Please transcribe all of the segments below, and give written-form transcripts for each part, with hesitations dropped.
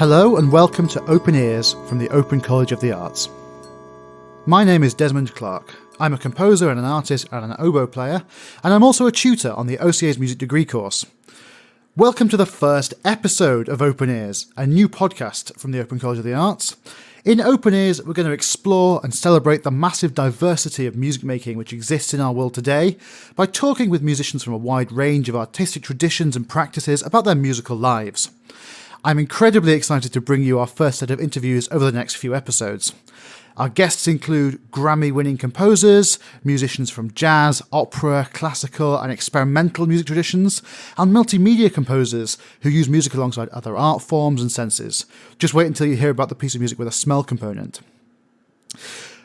Hello and welcome to Open Ears from the Open College of the Arts. My name is Desmond Clark. I'm a composer and an artist and an oboe player, and I'm also a tutor on the OCA's music degree course. Welcome to the first episode of Open Ears, a new podcast from the Open College of the Arts. In Open Ears, we're going to explore and celebrate the massive diversity of music making which exists in our world today by talking with musicians from a wide range of artistic traditions and practices about their musical lives. I'm incredibly excited to bring you our first set of interviews over the next few episodes. Our guests include Grammy-winning composers, musicians from jazz, opera, classical and experimental music traditions, and multimedia composers who use music alongside other art forms and senses. Just wait until you hear about the piece of music with a smell component.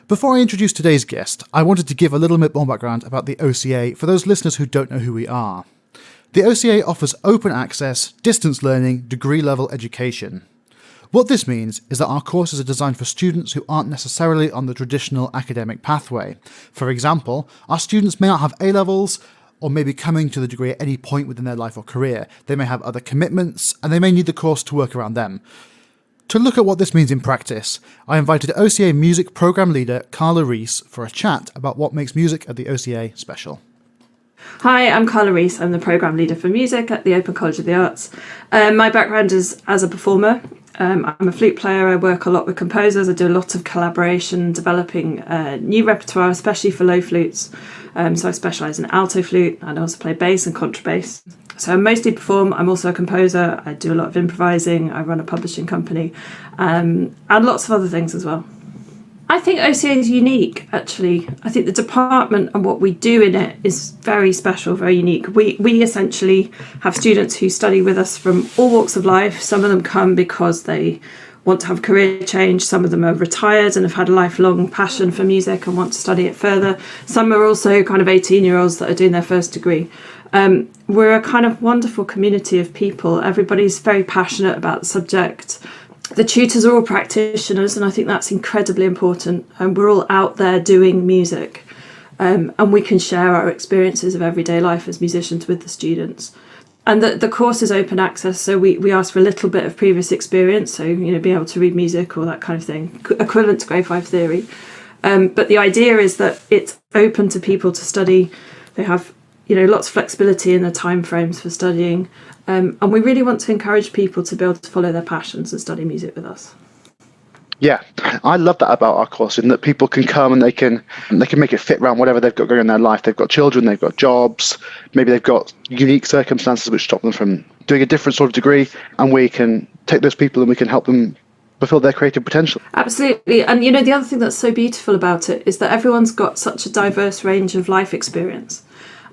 Before I introduce today's guest, I wanted to give a little bit more background about the OCA for those listeners who don't know who we are. The OCA offers open access, distance learning, degree-level education. What this means is that our courses are designed for students who aren't necessarily on the traditional academic pathway. For example, our students may not have A-levels or may be coming to the degree at any point within their life or career. They may have other commitments and they may need the course to work around them. To look at what this means in practice, I invited OCA music program leader Carla Reese for a chat about what makes music at the OCA special. Hi, I'm Carla Reese. I'm the Programme Leader for Music at the Open College of the Arts. My background is as a performer. I'm a flute player. I work a lot with composers. I do a lot of collaboration, developing new repertoire, especially for low flutes. So I specialise in alto flute and I also play bass and contrabass. So I mostly perform. I'm also a composer. I do a lot of improvising. I run a publishing company and lots of other things as well. I think OCA is unique, actually. I think the department and what we do in it is very special, very unique. We essentially have students who study with us from all walks of life. Some of them come because they want to have career change. Some of them are retired and have had a lifelong passion for music and want to study it further. Some are also kind of 18-year-olds that are doing their first degree. We're a kind of wonderful community of people. Everybody's very passionate about the subject. The tutors are all practitioners, and I think that's incredibly important. And we're all out there doing music, and we can share our experiences of everyday life as musicians with the students. And the course is open access, so we ask for a little bit of previous experience, so being able to read music or that kind of thing, equivalent to grade 5 theory. But the idea is that it's open to people to study. They have lots of flexibility in the time frames for studying. And we really want to encourage people to be able to follow their passions and study music with us. Yeah, I love that about our course, in that people can come and they can make it fit around whatever they've got going on in their life. They've got children, they've got jobs, maybe they've got unique circumstances which stop them from doing a different sort of degree, and we can take those people and we can help them fulfill their creative potential. Absolutely. And the other thing that's so beautiful about it is that everyone's got such a diverse range of life experience.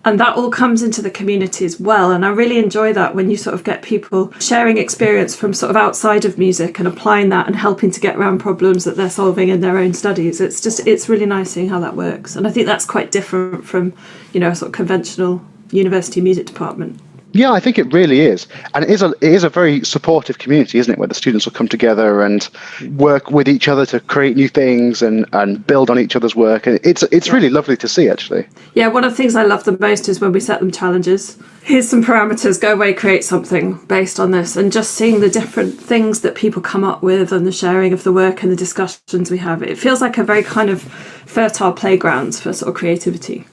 And that all comes into the community as well. And I really enjoy that when you sort of get people sharing experience from sort of outside of music and applying that and helping to get around problems that they're solving in their own studies. It's really nice seeing how that works. And I think that's quite different from, a sort of conventional university music department. Yeah, I think it really is. And it is a very supportive community, isn't it, where the students will come together and work with each other to create new things and build on each other's work. And it's really lovely to see, actually. Yeah, one of the things I love the most is when we set them challenges. Here's some parameters, go away, create something based on this. And just seeing the different things that people come up with and the sharing of the work and the discussions we have. It feels like a very kind of fertile playground for sort of creativity.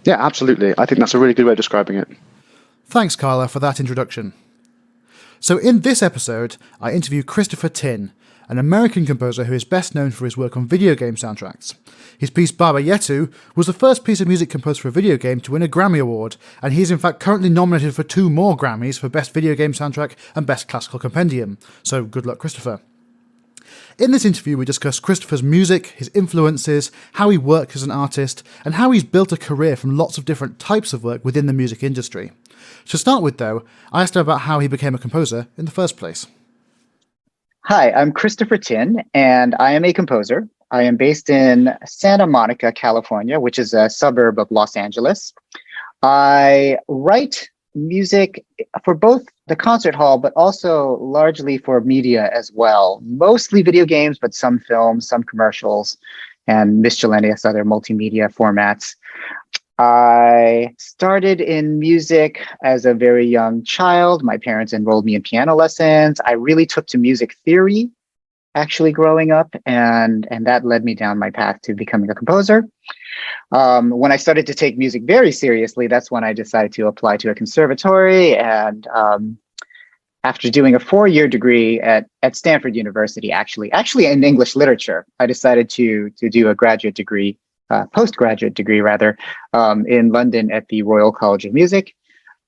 Yeah, absolutely. I think that's a really good way of describing it. Thanks, Carla, for that introduction. So in this episode, I interview Christopher Tin, an American composer who is best known for his work on video game soundtracks. His piece Baba Yetu was the first piece of music composed for a video game to win a Grammy Award, and he is in fact currently nominated for 2 more Grammys for Best Video Game Soundtrack and Best Classical Compendium. So good luck, Christopher. In this interview, we discuss Christopher's music, his influences, how he works as an artist, and how he's built a career from lots of different types of work within the music industry. To start with, though, I asked him about how he became a composer in the first place. Hi, I'm Christopher Tin, and I am a composer. I am based in Santa Monica, California, which is a suburb of Los Angeles. I write music for both the concert hall, but also largely for media as well. Mostly video games, but some films, some commercials, and miscellaneous other multimedia formats. I started in music as a very young child. My parents enrolled me in piano lessons. I really took to music theory actually growing up, and that led me down my path to becoming a composer. When I started to take music very seriously, that's when I decided to apply to a conservatory. And after doing a 4-year degree at Stanford University, actually in English literature, I decided to do a graduate degree, postgraduate degree rather, in London at the Royal College of Music.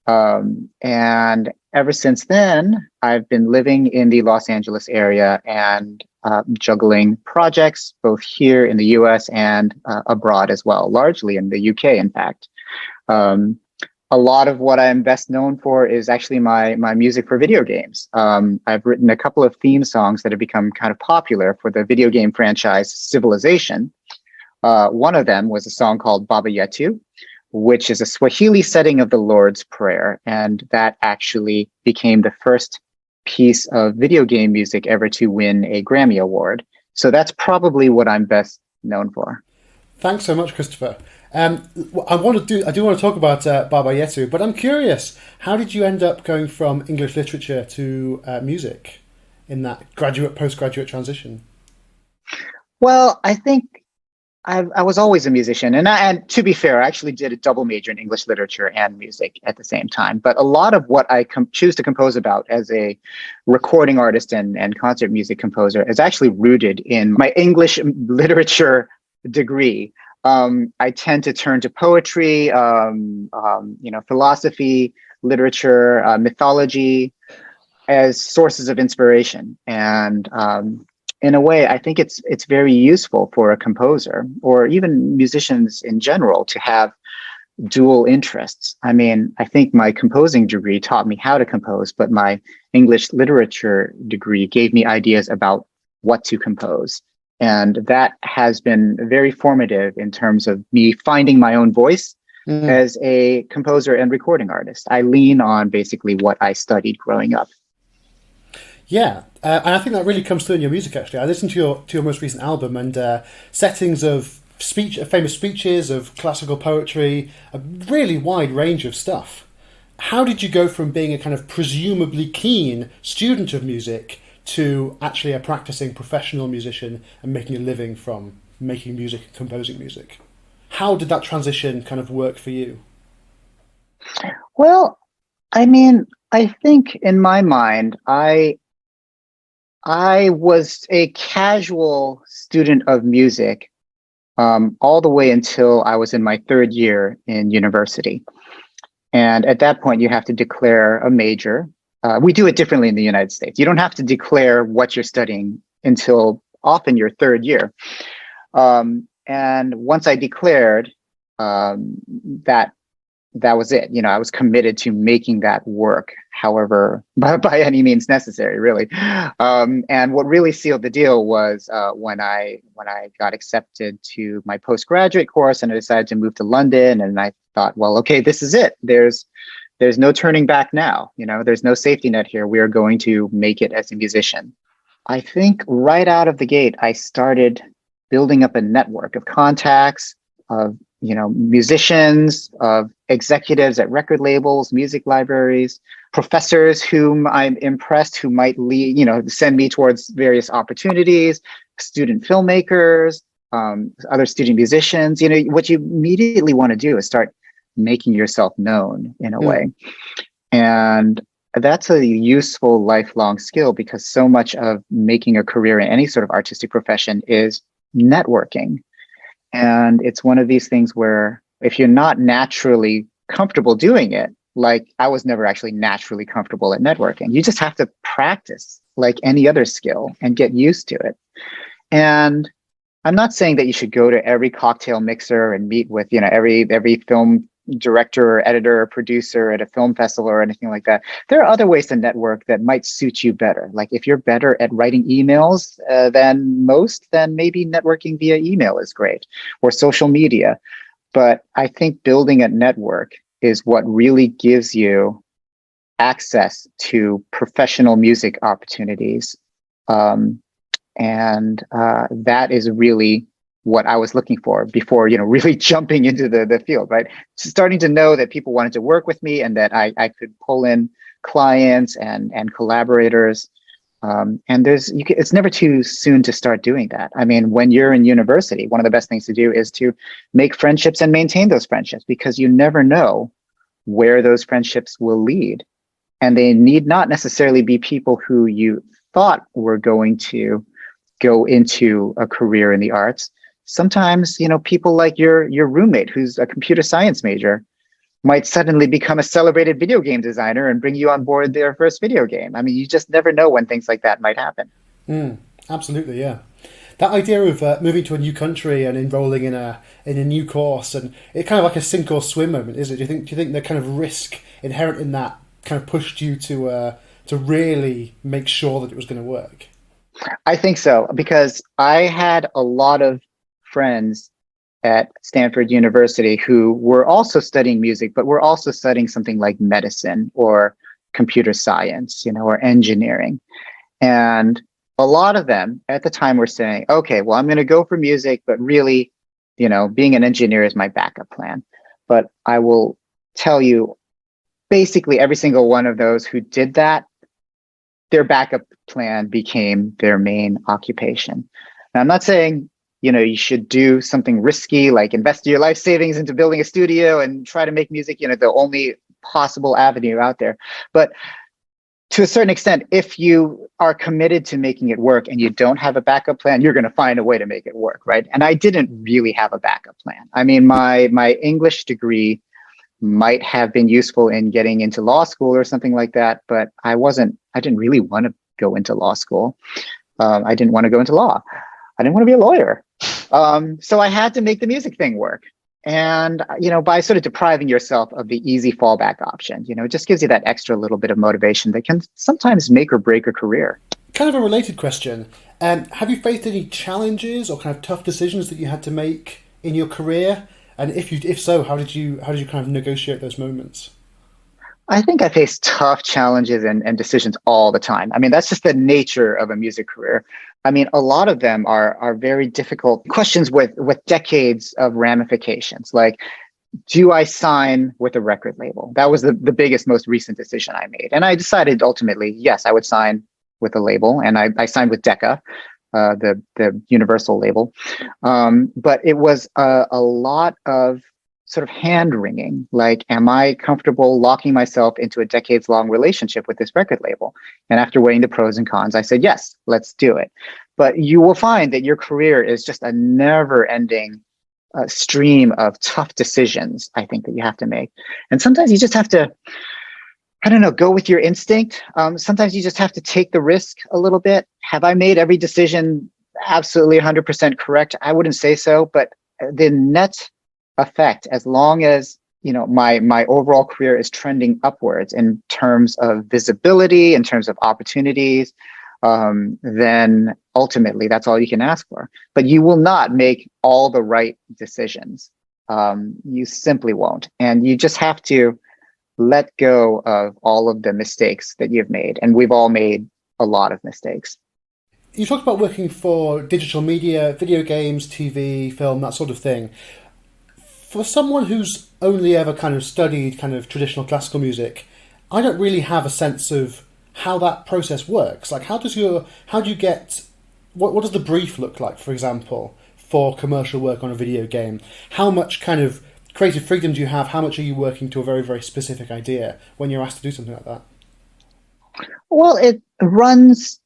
And ever since then, I've been living in the Los Angeles area and juggling projects both here in the US and abroad as well, largely in the UK, in fact. A lot of what I'm best known for is actually my music for video games. I've written a couple of theme songs that have become kind of popular for the video game franchise Civilization. One of them was a song called Baba Yetu, which is a Swahili setting of the Lord's Prayer. And that actually became the first piece of video game music ever to win a Grammy Award. So that's probably what I'm best known for. Thanks so much, Christopher. I do want to talk about Baba Yetu, but I'm curious, how did you end up going from English literature to music in that postgraduate transition? Well, I think I was always a musician, and to be fair, I actually did a double major in English literature and music at the same time. But a lot of what I choose to compose about as a recording artist and concert music composer is actually rooted in my English literature degree. I tend to turn to poetry, philosophy, literature, mythology as sources of inspiration, and in a way, I think it's very useful for a composer or even musicians in general to have dual interests. I mean, I think my composing degree taught me how to compose, but my English literature degree gave me ideas about what to compose. And that has been very formative in terms of me finding my own voice as a composer and recording artist. I lean on basically what I studied growing up. Yeah, and I think that really comes through in your music. Actually, I listened to your most recent album, and settings of famous speeches, of classical poetry, a really wide range of stuff. How did you go from being a kind of presumably keen student of music to actually a practicing professional musician and making a living from making music and composing music? How did that transition kind of work for you? Well, I mean, I think in my mind, I was a casual student of music all the way until I was in my 3rd year in university. And at that point, you have to declare a major. We do it differently in the United States. You don't have to declare what you're studying until often your 3rd year. And once I declared, that was it. I was committed to making that work, however, by any means necessary, really. And what really sealed the deal was when I got accepted to my postgraduate course and I decided to move to London. And I thought, well, okay, this is it. There's no turning back now. There's no safety net here. We are going to make it as a musician. I think right out of the gate, I started building up a network of contacts, of musicians, of executives at record labels, music libraries, professors whom I'm impressed, who might send me towards various opportunities, student filmmakers, other student musicians. What you immediately want to do is start making yourself known in a way. And that's a useful lifelong skill because so much of making a career in any sort of artistic profession is networking. And it's one of these things where if you're not naturally comfortable doing it, like I was never actually naturally comfortable at networking, you just have to practice like any other skill and get used to it. And I'm not saying that you should go to every cocktail mixer and meet with, every film director or editor or producer at a film festival or anything like that. There are other ways to network that might suit you better. Like if you're better at writing emails than most, then maybe networking via email is great, or social media. But I think building a network is what really gives you access to professional music opportunities. And that is really what I was looking for before, really jumping into the field, right? Starting to know that people wanted to work with me and that I could pull in clients and collaborators. And it's never too soon to start doing that. I mean, when you're in university, one of the best things to do is to make friendships and maintain those friendships, because you never know where those friendships will lead. And they need not necessarily be people who you thought were going to go into a career in the arts. Sometimes, people like your roommate who's a computer science major might suddenly become a celebrated video game designer and bring you on board their first video game. I mean, you just never know when things like that might happen. Absolutely, yeah. That idea of moving to a new country and enrolling in a new course, and it's kind of like a sink or swim moment, is it? Do you think the kind of risk inherent in that kind of pushed you to really make sure that it was going to work? I think so, because I had a lot of friends at Stanford University who were also studying music, but were also studying something like medicine or computer science, or engineering. And a lot of them at the time were saying, okay, well, I'm going to go for music, but really, being an engineer is my backup plan. But I will tell you, basically every single one of those who did that, their backup plan became their main occupation. Now, I'm not saying, you should do something risky, like invest your life savings into building a studio and try to make music, the only possible avenue out there. But to a certain extent, if you are committed to making it work and you don't have a backup plan, you're going to find a way to make it work, right? And I didn't really have a backup plan. I mean, my English degree might have been useful in getting into law school or something like that, but I didn't really want to go into law school. I didn't want to go into law. I didn't want to be a lawyer. So I had to make the music thing work. And, by sort of depriving yourself of the easy fallback option, it just gives you that extra little bit of motivation that can sometimes make or break a career. Kind of a related question. Have you faced any challenges or kind of tough decisions that you had to make in your career? And if so, how did you kind of negotiate those moments? I think I face tough challenges and decisions all the time. I mean, that's just the nature of a music career. I mean, a lot of them are very difficult questions with decades of ramifications. Like, do I sign with a record label? That was the biggest, most recent decision I made. And I decided ultimately, yes, I would sign with a label. And I signed with Decca, the Universal label. But it was a lot of sort of hand-wringing, like, am I comfortable locking myself into a decades-long relationship with this record label? And after weighing the pros and cons, I said, yes, let's do it. But you will find that your career is just a never-ending stream of tough decisions, I think, that you have to make. And sometimes you just have to, I don't know, go with your instinct. Sometimes you just have to take the risk a little bit. Have I made every decision absolutely 100% correct? I wouldn't say so, but the net effect, as long as my overall career is trending upwards in terms of visibility, in terms of opportunities, then ultimately that's all you can ask for. But you will not make all the right decisions. You simply won't. And you just have to let go of all of the mistakes that you've made. And we've all made a lot of mistakes. You talked about working for digital media, video games, TV, film, that sort of thing. For someone who's only ever kind of studied kind of traditional classical music, I don't really have a sense of how that process works. Like, what does the brief look like, for example, for commercial work on a video game? How much kind of creative freedom do you have? How much are you working to a very, very specific idea when you're asked to do something like that? Well, it runs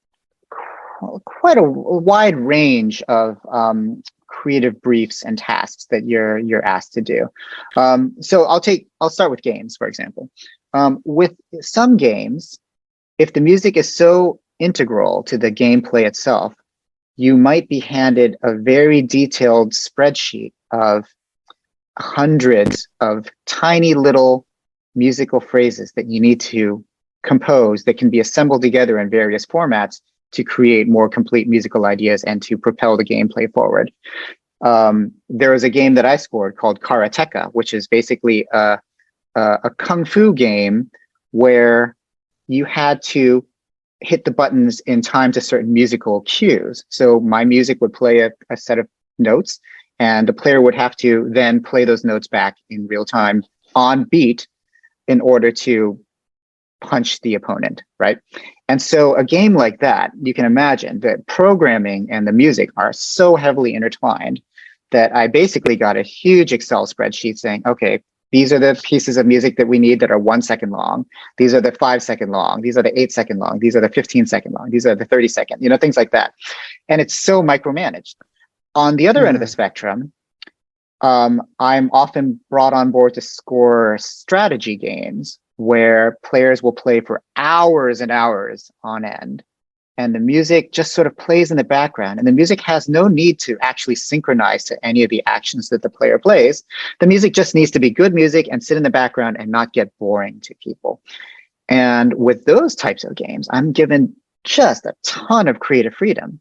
quite a wide range of creative briefs and tasks that you're asked to do. So I'll start with games, for example. With some games, if the music is so integral to the gameplay itself, you might be handed a very detailed spreadsheet of hundreds of tiny little musical phrases that you need to compose that can be assembled together in various formats to create more complete musical ideas and to propel the gameplay forward. There was a game that I scored called Karateka, which is basically a kung fu game where you had to hit the buttons in time to certain musical cues. So my music would play a set of notes, and the player would have to then play those notes back in real time on beat in order to punch the opponent, right? And so a game like that, you can imagine that programming and the music are so heavily intertwined that I basically got a huge Excel spreadsheet saying, okay, these are the pieces of music that we need that are 1 second long. These are the 5 second long. These are the 8 second long. These are the 15 second long. These are the 30 second, things like that. And it's so micromanaged. On the other end of the spectrum, I'm often brought on board to score strategy games where players will play for hours and hours on end. And the music just sort of plays in the background. And the music has no need to actually synchronize to any of the actions that the player plays. The music just needs to be good music and sit in the background and not get boring to people. And with those types of games, I'm given just a ton of creative freedom.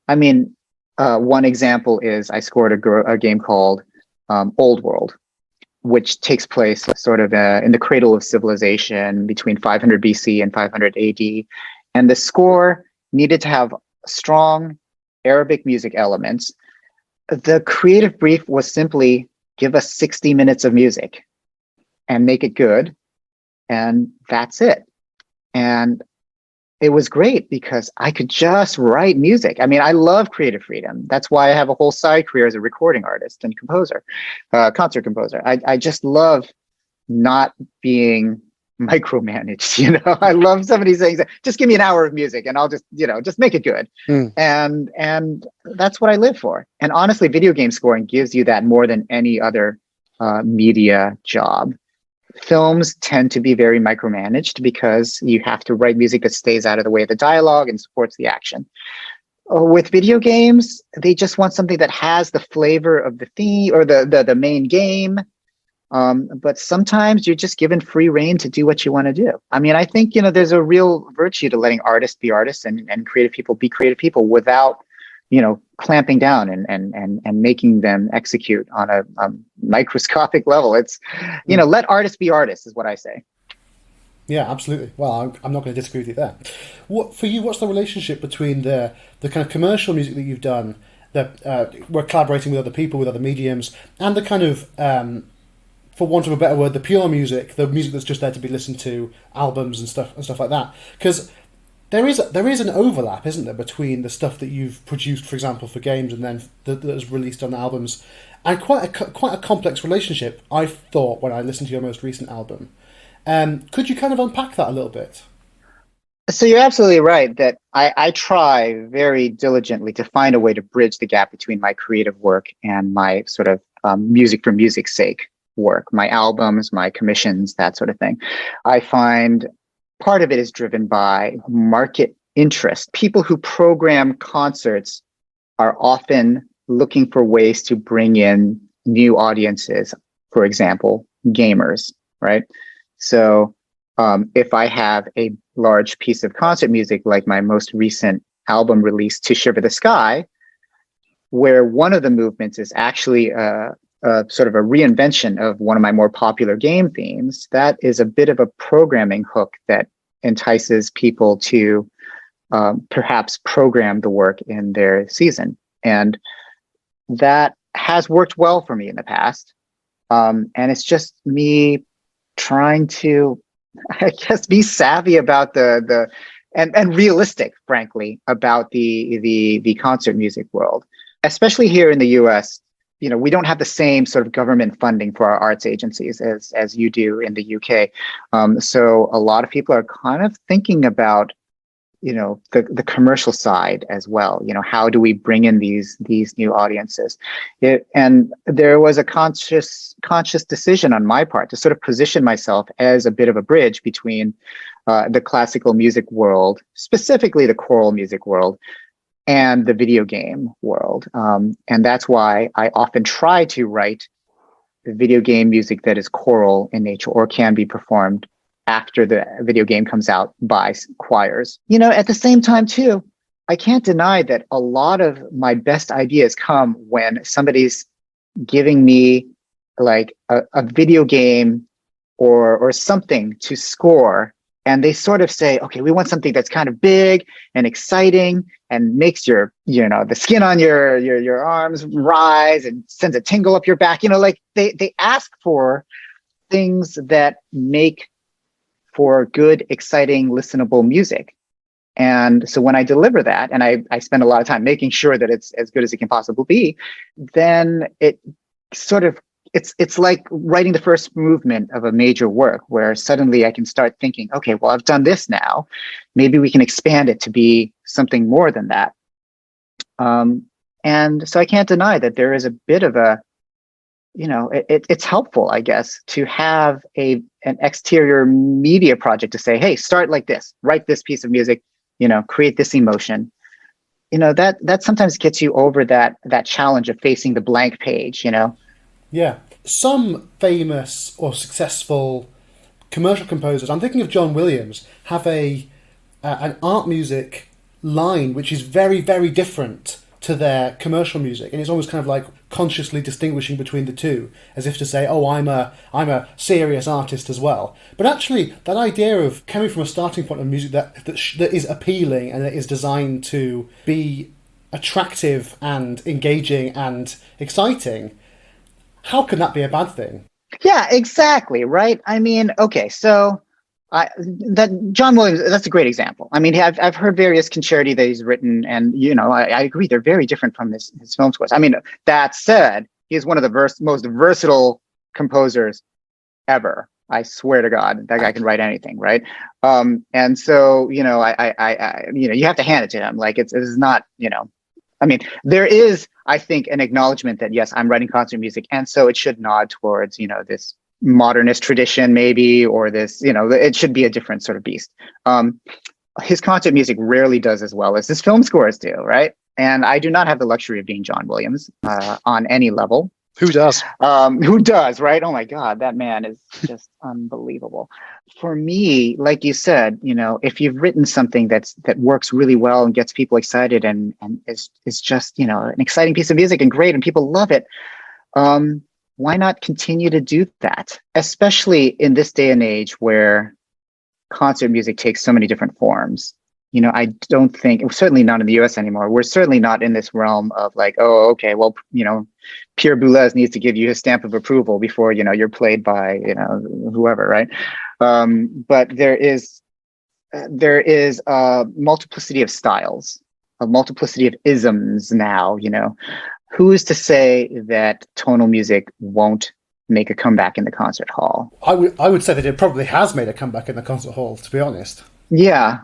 I mean, one example is I scored a game called Old World, which takes place sort of in the cradle of civilization between 500 BC and 500 AD. And the score needed to have strong Arabic music elements. The creative brief was simply give us 60 minutes of music and make it good. And that's it. And it was great because I could just write music. I mean, I love creative freedom. That's why I have a whole side career as a recording artist and composer, concert composer. I just love not being micromanaged. I love somebody saying, just give me an hour of music and I'll just make it good. And that's what I live for. And honestly, video game scoring gives you that more than any other media job. Films tend to be very micromanaged because you have to write music that stays out of the way of the dialogue and supports the action. With video games, they just want something that has the flavor of the theme or the main game. But sometimes you're just given free rein to do what you want to do. I mean, I think, there's a real virtue to letting artists be artists and creative people be creative people without, clamping down and making them execute on a microscopic level. It's, let artists be artists is what I say. Yeah, absolutely. Well, I'm not going to disagree with you there. For you, what's the relationship between the kind of commercial music that you've done, that we're collaborating with other people, with other mediums, and the kind of, for want of a better word, the pure music, the music that's just there to be listened to, albums and stuff like that? Because there is an overlap, isn't there, between the stuff that you've produced, for example, for games, and then that is released on albums, and quite a complex relationship, I thought, when I listened to your most recent album. Could you kind of unpack that a little bit? So you're absolutely right that I try very diligently to find a way to bridge the gap between my creative work and my sort of music for music's sake work, my albums, my commissions, that sort of thing. I find part of it is driven by market interest. People who program concerts are often looking for ways to bring in new audiences, for example, gamers, right? So if I have a large piece of concert music, like my most recent album release, To Shiver the Sky, where one of the movements is actually sort of a reinvention of one of my more popular game themes, that is a bit of a programming hook that entices people to perhaps program the work in their season. And that has worked well for me in the past. And it's just me trying to, I guess, be savvy about and realistic, frankly, about the concert music world, especially here in the US. We don't have the same sort of government funding for our arts agencies as you do in the UK. So a lot of people are kind of thinking about, the commercial side as well. How do we bring in these new audiences? And there was a conscious decision on my part to sort of position myself as a bit of a bridge between the classical music world, specifically the choral music world, and the video game world. And that's why I often try to write video game music that is choral in nature or can be performed after the video game comes out by choirs. At the same time, too, I can't deny that a lot of my best ideas come when somebody's giving me like a video game or something to score and they sort of say, okay, we want something that's kind of big and exciting and makes your, the skin on your arms rise and sends a tingle up your back. Like they ask for things that make for good, exciting, listenable music. And so when I deliver that, and I spend a lot of time making sure that it's as good as it can possibly be, then it sort of, it's like writing the first movement of a major work where suddenly I can start thinking, okay, well, I've done this now. Maybe we can expand it to be something more than that. And so I can't deny that there is a bit of a, it's helpful, I guess, to have an exterior media project to say, hey, start like this, write this piece of music, create this emotion. That sometimes gets you over that challenge of facing the blank page, Yeah. Some famous or successful commercial composers, I'm thinking of John Williams, have an art music line which is very, very different to their commercial music, and it's almost kind of like consciously distinguishing between the two, as if to say, oh, I'm a serious artist as well. But actually, that idea of coming from a starting point of music that is appealing and that is designed to be attractive and engaging and exciting, how can that be a bad thing? Yeah, exactly. Right. I mean, okay, so that John Williams, that's a great example. I mean, I've heard various concerti that he's written, and I agree they're very different from his film scores. I mean, that said, he's one of the most versatile composers ever. I swear to God, that guy can write anything, right? And so you have to hand it to him. Like it's not, I mean, there is, I think, an acknowledgement that yes, I'm writing concert music, and so it should nod towards this modernist tradition, maybe, or this, it should be a different sort of beast. His concert music rarely does as well as his film scores do, right? And I do not have the luxury of being John Williams on any level. Who does? Who does, right? Oh my God, that man is just unbelievable. For me, like you said, if you've written something that works really well and gets people excited and is just, an exciting piece of music and great and people love it, why not continue to do that? Especially in this day and age where concert music takes so many different forms. I don't think, certainly not in the US anymore. We're certainly not in this realm of like, oh, okay, well, Pierre Boulez needs to give you his stamp of approval before, you're played by, whoever, right? But there is a multiplicity of styles, a multiplicity of isms now, Who's to say that tonal music won't make a comeback in the concert hall? I would say that it probably has made a comeback in the concert hall, to be honest. Yeah,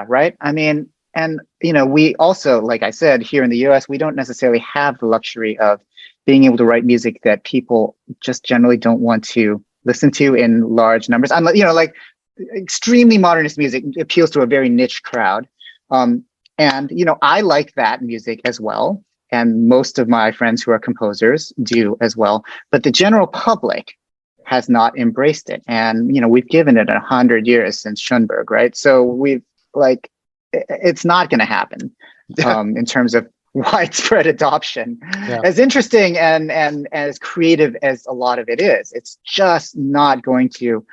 right. I mean, and we also, like I said, here in the US, we don't necessarily have the luxury of being able to write music that people just generally don't want to listen to in large numbers. Like extremely modernist music appeals to a very niche crowd. And I like that music as well. And most of my friends who are composers do as well. But the general public has not embraced it. And, we've given it 100 years since Schoenberg, right? So it's not going to happen in terms of widespread adoption. Yeah. As interesting and as creative as a lot of it is, it's just not going to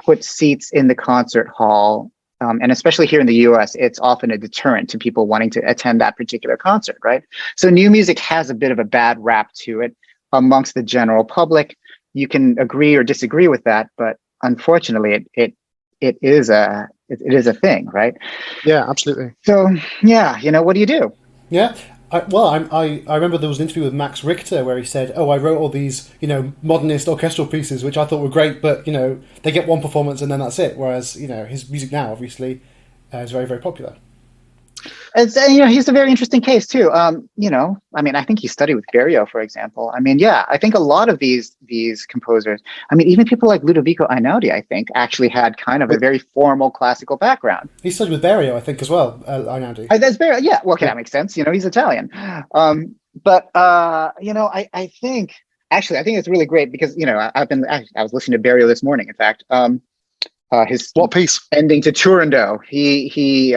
put seats in the concert hall. And especially here in the US, it's often a deterrent to people wanting to attend that particular concert, right? So new music has a bit of a bad rap to it amongst the general public. You can agree or disagree with that, but unfortunately, it is a thing, right? Yeah, absolutely. So yeah, what do you do? Yeah. I remember there was an interview with Max Richter where he said, oh, I wrote all these, modernist orchestral pieces, which I thought were great, but, they get one performance and then that's it. Whereas, his music now, obviously, is very, very popular. It's, he's a very interesting case too. I mean, I think he studied with Berio, for example. I mean, yeah, I think a lot of these composers, I mean, even people like Ludovico Einaudi, I think, actually had kind of a very formal classical background. He studied with Berio, I think, as well, Einaudi. That's Berio, yeah. Well, okay, that makes sense. He's Italian. But I think it's really great because, I was listening to Berio this morning, in fact. His what piece? Ending to Turandot. He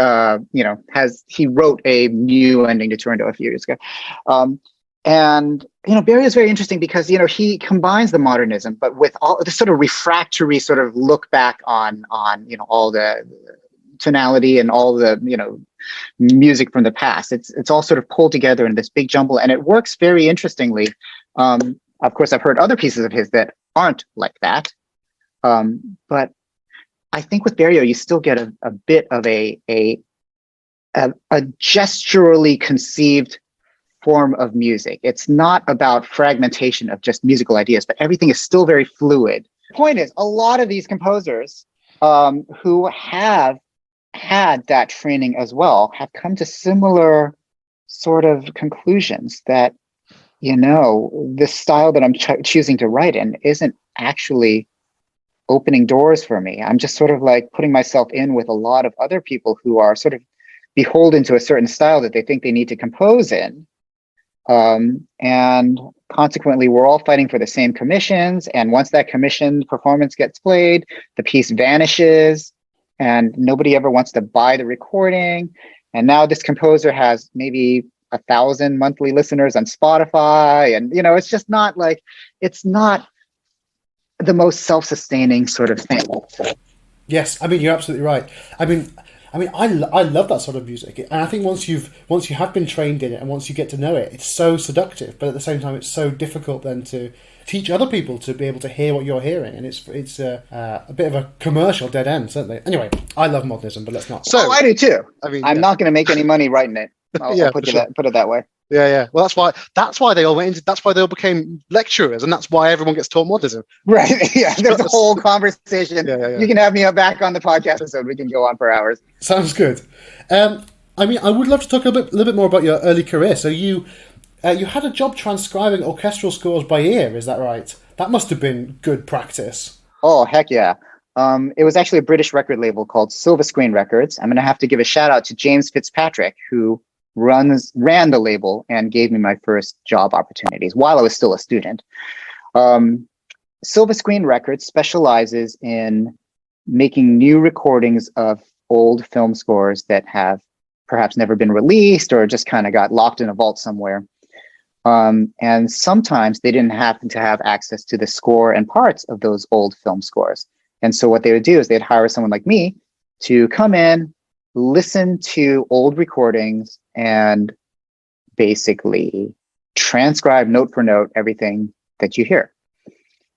wrote a new ending to Turandot a few years ago. And Barry is very interesting because he combines the modernism, but with all the sort of refractory sort of look back on all the tonality and all the music from the past. It's all sort of pulled together in this big jumble, and it works very interestingly. Of course, I've heard other pieces of his that aren't like that, but I think with Barrio you still get a bit of a gesturally conceived form of music. It's not about fragmentation of just musical ideas, but everything is still very fluid. The point is, a lot of these composers who have had that training as well have come to similar sort of conclusions that, this style that I'm choosing to write in isn't actually opening doors for me. I'm just sort of like putting myself in with a lot of other people who are sort of beholden to a certain style that they think they need to compose in. And consequently, we're all fighting for the same commissions. And once that commissioned performance gets played, the piece vanishes and nobody ever wants to buy the recording. And now this composer has maybe 1,000 monthly listeners on Spotify. And, it's just not like, it's not the most self-sustaining sort of thing. Yes, I mean, you're absolutely right. I love that sort of music, and I think once you have been trained in it, and once you get to know it, it's so seductive. But at the same time, it's so difficult then to teach other people to be able to hear what you're hearing, and it's a bit of a commercial dead end, certainly. Anyway, I love modernism, but let's not. So I do too. I'm not going to make any money writing it. I'll put it that way. Yeah. Well, that's why they all went into. That's why they all became lecturers, and that's why everyone gets taught modernism. Right. Yeah. There's a whole conversation. Yeah. You can have me back on the podcast episode. We can go on for hours. Sounds good. I would love to talk a little bit more about your early career. So you had a job transcribing orchestral scores by ear. Is that right? That must have been good practice. Oh, heck yeah. It was actually a British record label called Silver Screen Records. I'm going to have to give a shout out to James Fitzpatrick, who ran the label and gave me my first job opportunities while I was still a student. Silver Screen Records specializes in making new recordings of old film scores that have perhaps never been released or just kind of got locked in a vault somewhere. And sometimes they didn't happen to have access to the score and parts of those old film scores. And so what they would do is they'd hire someone like me to come in, listen to old recordings, and basically transcribe note for note everything that you hear.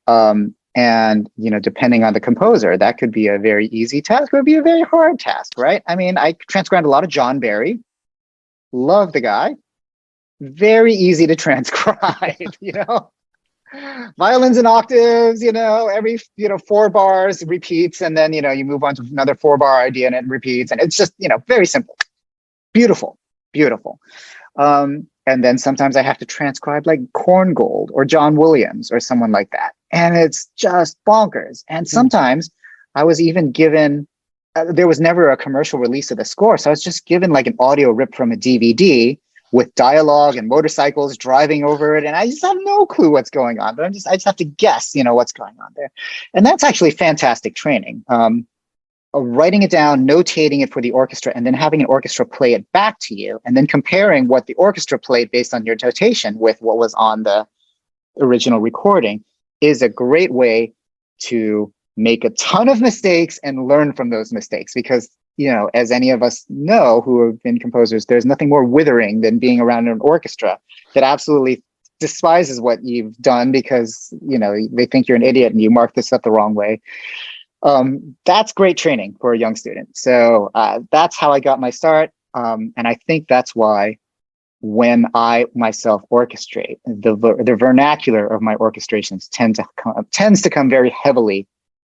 And, depending on the composer, that could be a very easy task, or it would be a very hard task, right? I mean, I transcribed a lot of John Barry. Love the guy. Very easy to transcribe, Violins and octaves, every, 4 bars repeats, and then, you move on to another 4-bar idea and it repeats. And it's just, very simple. Beautiful. And then sometimes I have to transcribe like Korngold or John Williams or someone like that. And it's just bonkers. And sometimes I was even given, there was never a commercial release of the score. So I was just given like an audio rip from a DVD with dialogue and motorcycles driving over it. And I just have no clue what's going on, but I just have to guess, what's going on there. And that's actually fantastic training. Writing it down, notating it for the orchestra, and then having an orchestra play it back to you, and then comparing what the orchestra played based on your notation with what was on the original recording is a great way to make a ton of mistakes and learn from those mistakes. Because, as any of us know who have been composers, there's nothing more withering than being around an orchestra that absolutely despises what you've done because, they think you're an idiot and you marked this up the wrong way. That's great training for a young student. So that's how I got my start. And I think that's why when I myself orchestrate, the vernacular of my orchestrations tends to come very heavily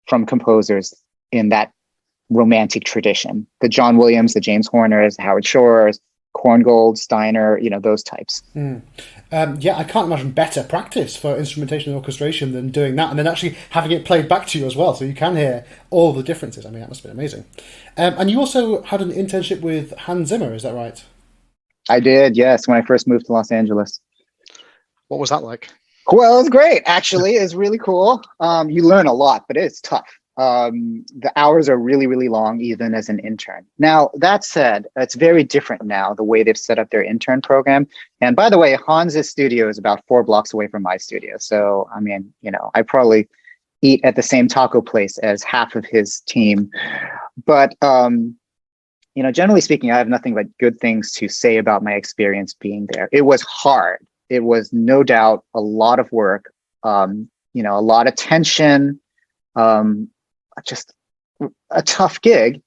from composers in that romantic tradition. The John Williams, the James Horners, the Howard Shores, Korngold, Steiner, those types. Yeah, I can't imagine better practice for instrumentation and orchestration than doing that, and then actually having it played back to you as well, so you can hear all the differences. I mean, that must have been amazing. And you also had an internship with Hans Zimmer, is that right? I did, yes, when I first moved to Los Angeles. What was that like? Well, it was great, actually. It was really cool. You learn a lot, but it's tough. the hours are really, really long, even as an intern. Now, that said, it's very different now, the way they've set up their intern program. And by the way, Hans's studio is about 4 blocks away from my studio. So, I mean, I probably eat at the same taco place as half of his team. But, generally speaking, I have nothing but good things to say about my experience being there. It was hard. It was no doubt a lot of work, a lot of tension, just a tough gig.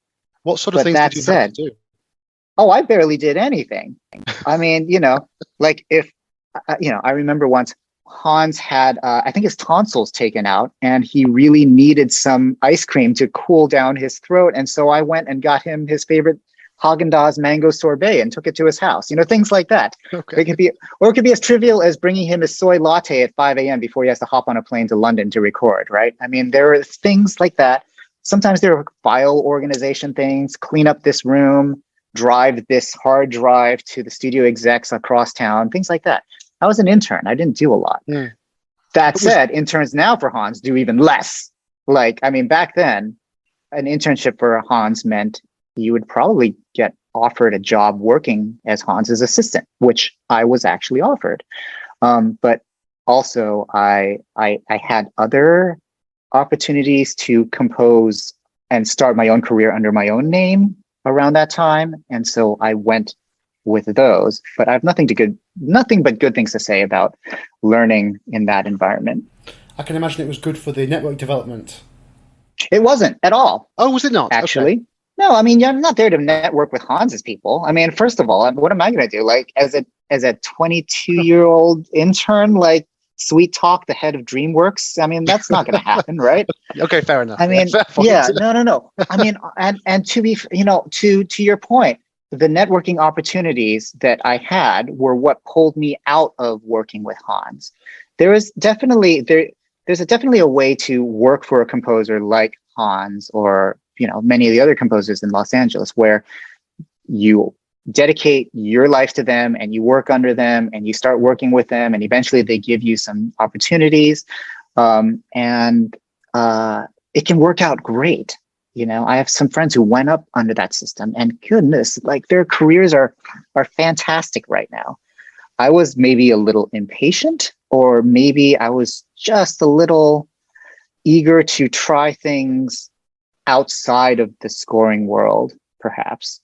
What sort of things did you have to do? Oh, I barely did anything. I mean, like if, I remember once Hans had, I think his tonsils taken out, and he really needed some ice cream to cool down his throat. And so I went and got him his favorite Haagen-Dazs mango sorbet and took it to his house. Things like that. Okay. It could be as trivial as bringing him a soy latte at 5 a.m. before he has to hop on a plane to London to record, right? I mean, there are things like that. Sometimes there are file organization things, clean up this room, drive this hard drive to the studio execs across town, things like that. I was an intern. I didn't do a lot. Mm. That said, interns now for Hans do even less. Back then, an internship for Hans meant you would probably get offered a job working as Hans's assistant, which I was actually offered. But also, I had other opportunities to compose and start my own career under my own name around that time, and so I went with those. But I have nothing but good things to say about learning in that environment. I can imagine it was good for the network development. It wasn't at all. Oh, was it not? Actually. Okay. No, I mean, I'm not there to network with Hans's people. I mean, first of all, what am I going to do? Like, as a 22-year-old intern, like, sweet talk the head of DreamWorks? I mean, that's not going to happen, right? Okay, fair enough. I mean, no. I mean, and to be, to your point, the networking opportunities that I had were what pulled me out of working with Hans. There's definitely a way to work for a composer like Hans or many of the other composers in Los Angeles, where you dedicate your life to them and you work under them and you start working with them, and eventually they give you some opportunities, and it can work out great. I have some friends who went up under that system, and goodness, like, their careers are fantastic right now. I was maybe a little impatient, or maybe I was just a little eager to try things outside of the scoring world, perhaps.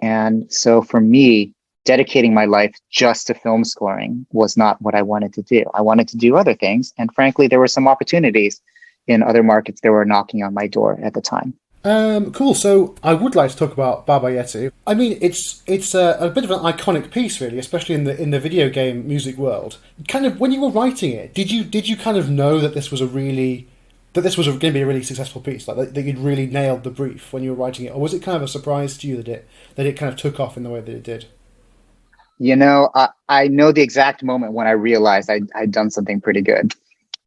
And so for me, dedicating my life just to film scoring was not what I wanted to do. I wanted to do other things. And frankly, there were some opportunities in other markets that were knocking on my door at the time. Cool. So I would like to talk about Baba Yetu. I mean, it's a bit of an iconic piece, really, especially in the video game music world. Kind of, when you were writing it, did you kind of know that this was going to be a really successful piece, like that you'd really nailed the brief when you were writing it, or was it kind of a surprise to you that it kind of took off in the way that it did? I know the exact moment when I realized I'd done something pretty good.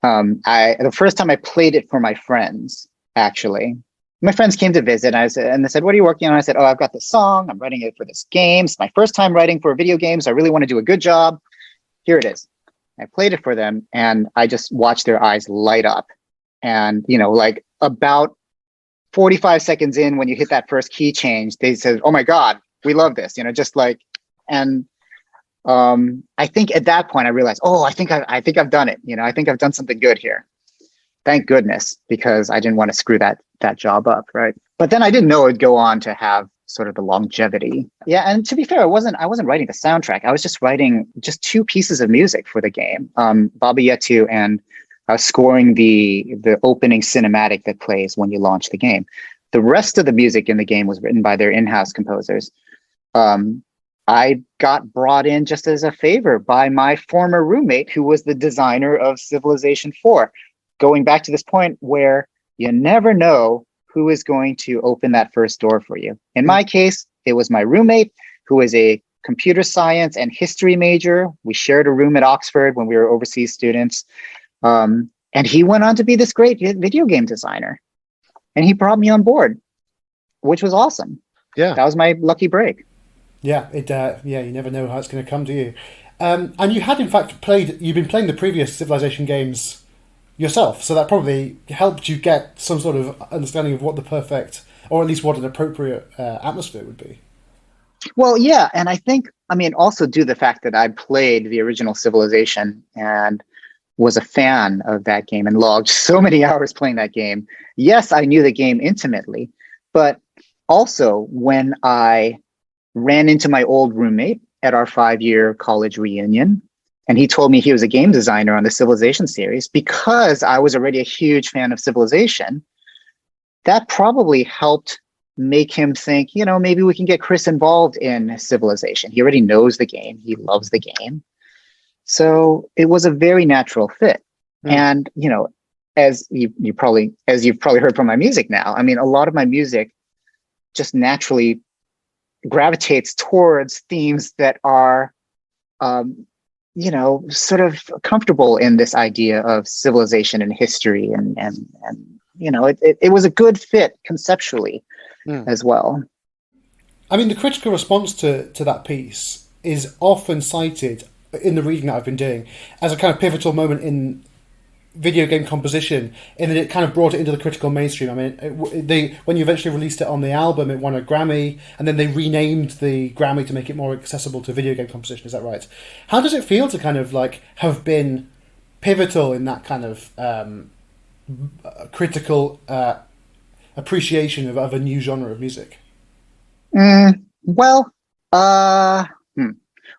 The first time I played it for my friends, actually, my friends came to visit, and they said, "What are you working on?" I said, "Oh, I've got this song. I'm writing it for this game. It's my first time writing for video games. I really want to do a good job. Here it is." I played it for them, and I just watched their eyes light up. And, like about 45 seconds in, when you hit that first key change, they said, "Oh my God, we love this." Just like, and I think at that point I realized, I think I've done it. I think I've done something good here. Thank goodness, because I didn't want to screw that job up, right? But then I didn't know it would go on to have sort of the longevity. Yeah, and to be fair, I wasn't writing the soundtrack. I was just writing just 2 pieces of music for the game, Baba Yetu and scoring the opening cinematic that plays when you launch the game. The rest of the music in the game was written by their in-house composers. I got brought in just as a favor by my former roommate, who was the designer of Civilization 4. Going back to this point where you never know who is going to open that first door for you. In my case, it was my roommate, who is a computer science and history major. We shared a room at Oxford when we were overseas students. And he went on to be this great video game designer. And he brought me on board, which was awesome. Yeah. That was my lucky break. Yeah, you never know how it's going to come to you. And you had, in fact, you've been playing the previous Civilization games yourself. So that probably helped you get some sort of understanding of what the perfect, or at least what an appropriate atmosphere would be. Well, yeah, and I think, I mean, also due to the fact that I played the original Civilization and was a fan of that game and logged so many hours playing that game. Yes, I knew the game intimately, but also when I ran into my old roommate at our 5-year college reunion, and he told me he was a game designer on the Civilization series, because I was already a huge fan of Civilization, that probably helped make him think, maybe we can get Chris involved in Civilization. He already knows the game. He loves the game. So it was a very natural fit. And, as you've probably heard from my music now, I mean, a lot of my music just naturally gravitates towards themes that are, sort of comfortable in this idea of civilization and history. And it was a good fit conceptually as well. I mean, the critical response to that piece is often cited in the reading that I've been doing as a kind of pivotal moment in video game composition, in that it kind of brought it into the critical mainstream. I mean, when you eventually released it on the album, it won a Grammy, and then they renamed the Grammy to make it more accessible to video game composition. Is that right? How does it feel to kind of like have been pivotal in that kind of critical appreciation of a new genre of music? Well,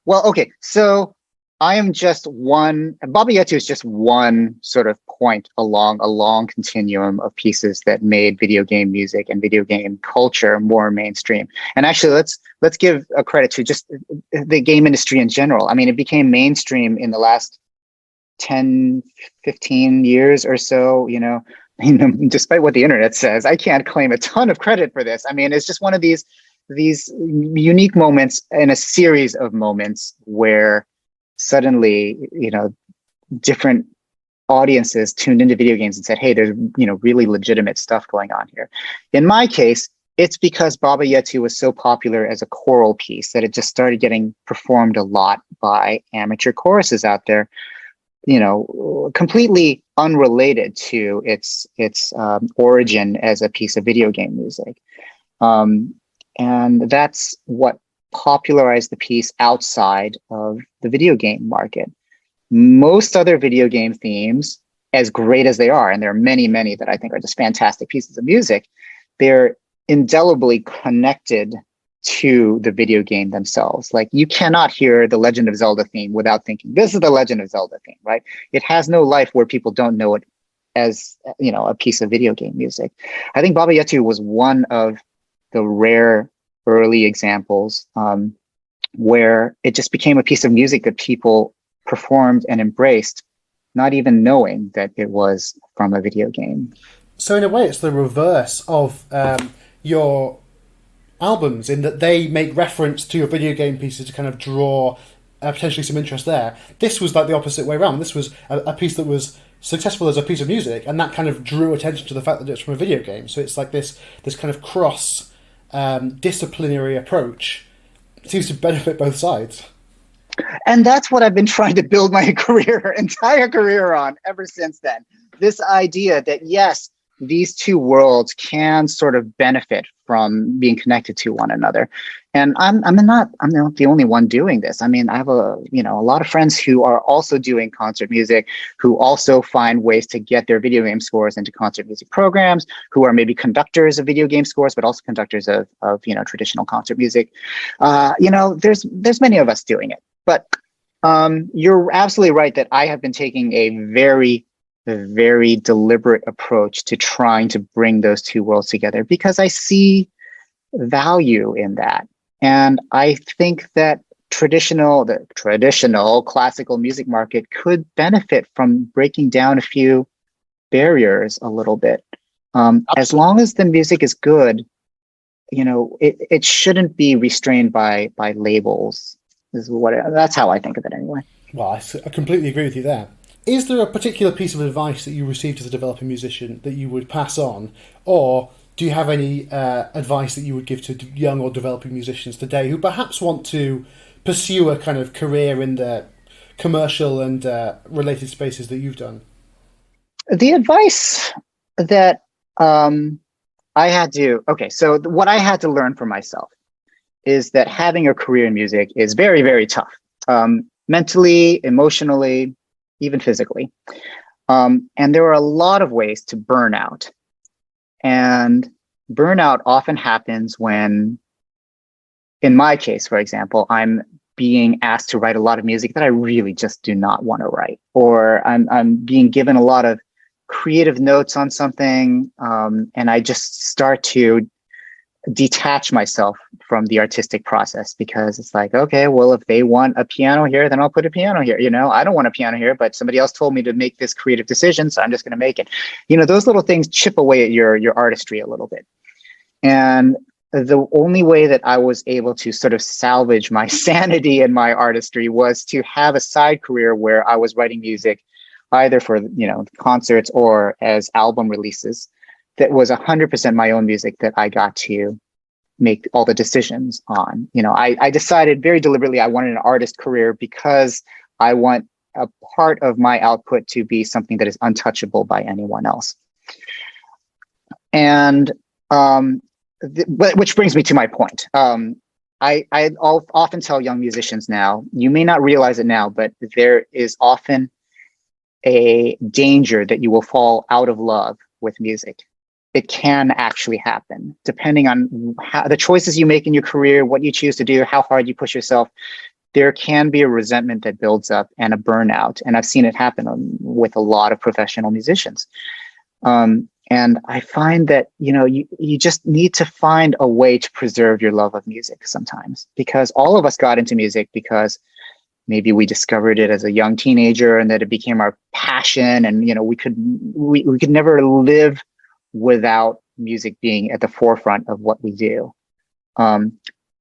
okay. So I am just Baba Yetu is just one sort of point along a long continuum of pieces that made video game music and video game culture more mainstream. And actually, let's give a credit to just the game industry in general. I mean, it became mainstream in the last 10, 15 years or so, despite what the internet says. I can't claim a ton of credit for this. I mean, it's just one of these unique moments in a series of moments where suddenly, different audiences tuned into video games and said, hey, there's, really legitimate stuff going on here. In my case, it's because Baba Yetu was so popular as a choral piece that it just started getting performed a lot by amateur choruses out there, completely unrelated to its origin as a piece of video game music. And that's what popularized the piece outside of the video game market. Most other video game themes, as great as they are, and there are many, many that I think are just fantastic pieces of music, they're indelibly connected to the video game themselves. Like, you cannot hear the Legend of Zelda theme without thinking, this is the Legend of Zelda theme, right? It has no life where people don't know it as, a piece of video game music. I think Baba Yetu was one of the rare early examples where it just became a piece of music that people performed and embraced, not even knowing that it was from a video game. So in a way, it's the reverse of your albums, in that they make reference to your video game pieces to kind of draw potentially some interest there. This was like the opposite way around. This was a piece that was successful as a piece of music, and that kind of drew attention to the fact that it's from a video game. So it's like this kind of cross disciplinary approach. It seems to benefit both sides. And that's what I've been trying to build my entire career on ever since then. This idea that, yes, these two worlds can sort of benefit from being connected to one another. And I'm not the only one doing this. I mean, I have a lot of friends who are also doing concert music, who also find ways to get their video game scores into concert music programs, who are maybe conductors of video game scores, but also conductors of traditional concert music. There's many of us doing it. But you're absolutely right that I have been taking a very deliberate approach to trying to bring those two worlds together, because I see value in that. And I think that the traditional classical music market could benefit from breaking down a few barriers a little bit. As long as the music is good, it shouldn't be restrained by labels. That's how I think of it anyway. Well, I completely agree with you there. Is there a particular piece of advice that you received as a developing musician that you would pass on, or do you have any advice that you would give to young or developing musicians today who perhaps want to pursue a kind of career in the commercial and related spaces that you've done? The advice that so what I had to learn for myself is that having a career in music is very, very tough, mentally, emotionally, even physically. And there are a lot of ways to burn out. And burnout often happens when, in my case, for example, I'm being asked to write a lot of music that I really just do not want to write, or I'm being given a lot of creative notes on something, and I just start to detach myself from the artistic process, because it's like, okay, well, if they want a piano here, then I'll put a piano here. I don't want a piano here, but somebody else told me to make this creative decision, so I'm just going to make it. Those little things chip away at your artistry a little bit. And the only way that I was able to sort of salvage my sanity and my artistry was to have a side career where I was writing music, either for concerts or as album releases, that was 100% my own music that I got to make all the decisions on. I decided very deliberately I wanted an artist career because I want a part of my output to be something that is untouchable by anyone else. And which brings me to my point. I'll often tell young musicians now, you may not realize it now, but there is often a danger that you will fall out of love with music. It can actually happen, depending on the choices you make in your career, what you choose to do, how hard you push yourself. There can be a resentment that builds up and a burnout. And I've seen it happen with a lot of professional musicians. And I find that, you just need to find a way to preserve your love of music sometimes, because all of us got into music because maybe we discovered it as a young teenager and that it became our passion. And, we could never live without music being at the forefront of what we do. And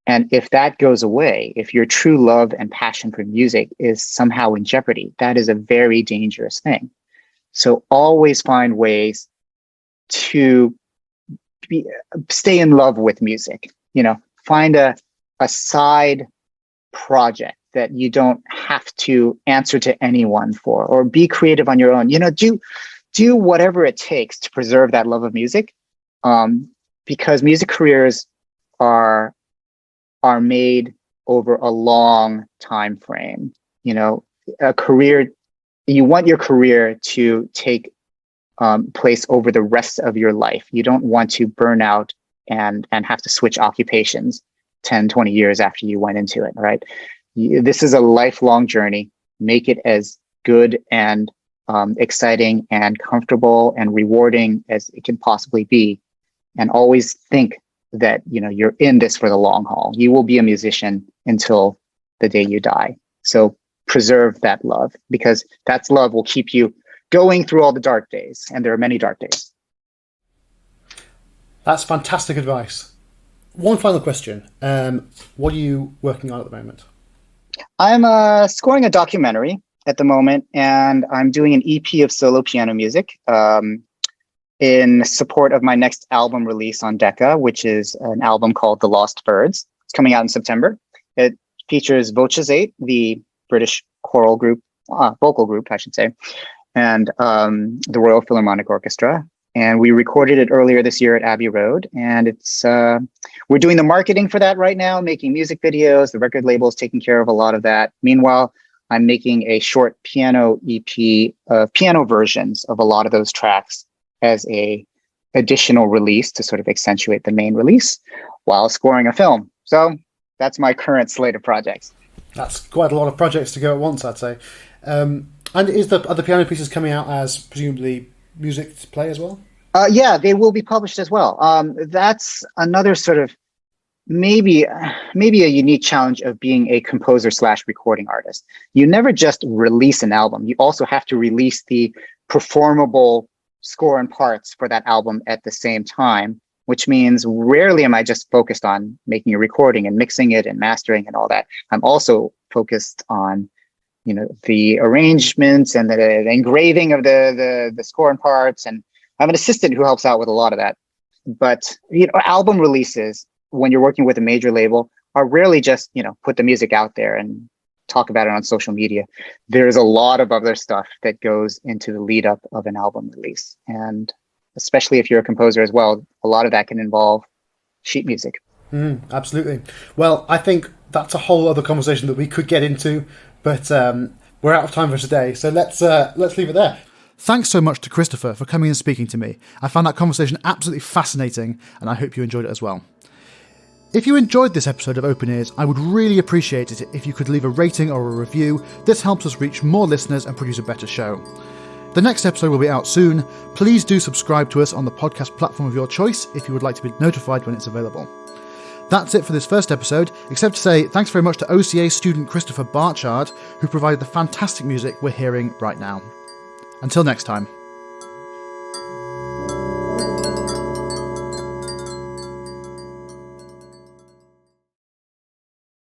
if that goes away, if your true love and passion for music is somehow in jeopardy, that is a very dangerous thing. So always find ways to stay in love with music. Find a side project that you don't have to answer to anyone for, or be creative on your own. Do whatever it takes to preserve that love of music, because music careers are made over a long time frame. A career, you want your career to take place over the rest of your life. You don't want to burn out and have to switch occupations 10, 20 years after you went into it, right? This is a lifelong journey. Make it as good and exciting and comfortable and rewarding as it can possibly be. And always think that, you're in this for the long haul. You will be a musician until the day you die. So preserve that love, because that love will keep you going through all the dark days. And there are many dark days. That's fantastic advice. One final question. What are you working on at the moment? I'm scoring a documentary at the moment, and I'm doing an EP of solo piano music in support of my next album release on Decca, which is an album called The Lost Birds. It's coming out in September. It features Voces 8, the British choral group, vocal group, I should say, and the Royal Philharmonic Orchestra. And we recorded it earlier this year at Abbey Road. And it's we're doing the marketing for that right now, making music videos. The record label is taking care of a lot of that. Meanwhile, I'm making a short piano EP of piano versions of a lot of those tracks as a additional release to sort of accentuate the main release while scoring a film. So that's my current slate of projects. That's quite a lot of projects to go at once, I'd say. And are the piano pieces coming out as presumably music to play as well? Yeah, they will be published as well. That's another sort of maybe a unique challenge of being a composer / recording artist. You never just release an album. You also have to release the performable score and parts for that album at the same time, which means rarely am I just focused on making a recording and mixing it and mastering and all that. I'm also focused on the arrangements and the engraving of the score and parts, and I have an assistant who helps out with a lot of that. But album releases, when you're working with a major label, are rarely just put the music out there and talk about it on social media. There's a lot of other stuff that goes into the lead up of an album release. And especially if you're a composer as well, a lot of that can involve sheet music. Absolutely. Well, I think that's a whole other conversation that we could get into, but we're out of time for today, so let's leave it there. Thanks so much to Christopher for coming and speaking to me. I found that conversation absolutely fascinating, and I hope you enjoyed it as well. If you enjoyed this episode of Open Ears, I would really appreciate it if you could leave a rating or a review. This helps us reach more listeners and produce a better show. The next episode will be out soon. Please do subscribe to us on the podcast platform of your choice if you would like to be notified when it's available. That's it for this first episode, except to say thanks very much to OCA student Christopher Barchard, who provided the fantastic music we're hearing right now. Until next time.